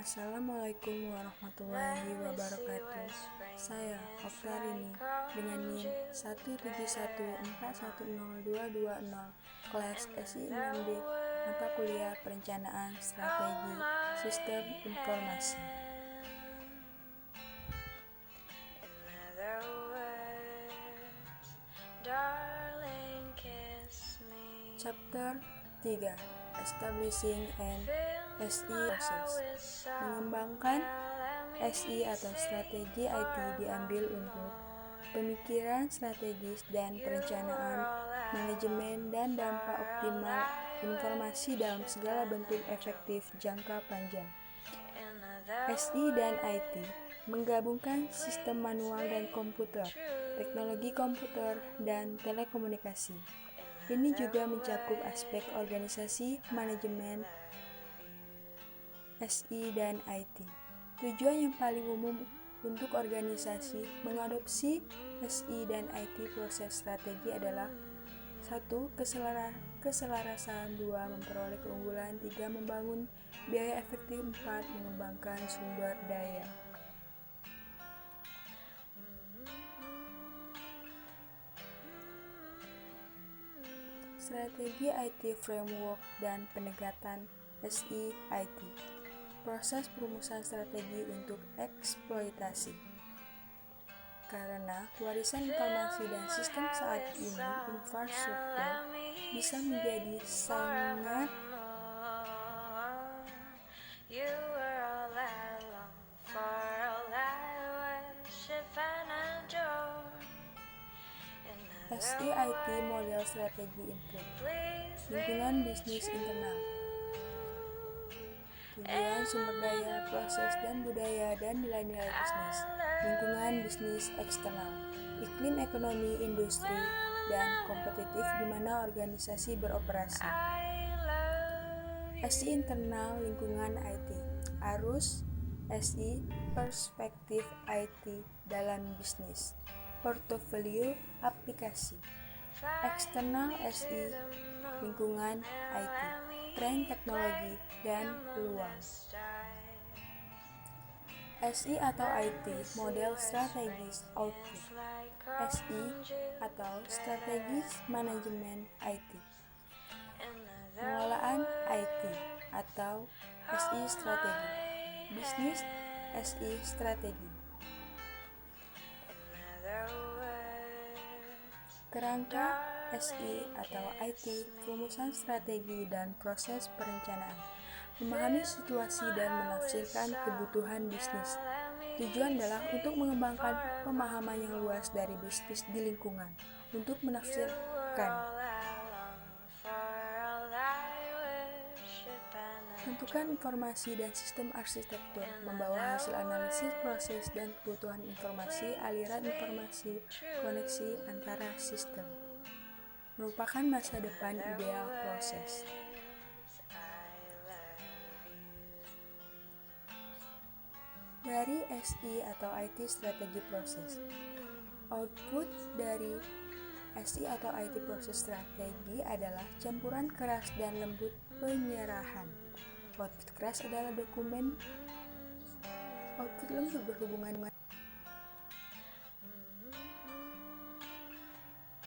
Assalamualaikum warahmatullahi wabarakatuh. Saya Oktarini dengan NIM 171410220 kelas SI 6B mata kuliah Perencanaan Strategi Sistem Informasi. Chapter 3 Establishing an SI Process. Mengembangkan SI atau strategi IT diambil untuk pemikiran strategis dan perencanaan, manajemen dan dampak optimal informasi dalam segala bentuk efektif jangka panjang. SI dan IT menggabungkan sistem manual dan komputer, teknologi komputer, dan telekomunikasi. Ini juga mencakup aspek organisasi, manajemen, SI dan IT. Tujuan yang paling umum untuk organisasi mengadopsi SI dan IT proses strategi adalah 1. Keselarasan, 2. Memperoleh keunggulan, 3. Membangun biaya efektif, 4. Mengembangkan sumber daya. Strategi IT Framework dan Pendekatan SI IT. Proses perumusan strategi untuk eksploitasi. Karena warisan informasi dan sistem saat ini, infrastruktur bisa menjadi sangat SIIT model strategi input. Lingkungan bisnis internal. Tujuan sumber daya, proses dan budaya dan nilai-nilai bisnis. Lingkungan bisnis eksternal. Iklim ekonomi, industri, dan kompetitif di mana organisasi beroperasi. SI internal lingkungan IT. Arus SI perspektif IT dalam bisnis. Portofolio aplikasi. Eksternal SI lingkungan IT, tren teknologi dan peluang. SI atau IT model strategis output. SI atau strategis manajemen IT. Pengelolaan IT atau SI strategi. Bisnis SI strategi. Kerangka SI atau IT, perumusan strategi dan proses perencanaan, memahami situasi dan menafsirkan kebutuhan bisnis. Tujuan adalah untuk mengembangkan pemahaman yang luas dari bisnis di lingkungan, untuk menafsirkan. Tentukan informasi dan sistem arsitektur, membawa hasil analisis proses dan kebutuhan informasi, aliran informasi, koneksi antara sistem. Merupakan masa depan ideal proses. Dari SI atau IT strategi proses. Output dari SI atau IT proses strategi adalah campuran keras dan lembut penyerahan. Output keras adalah dokumen. Output lembut berhubungan dengan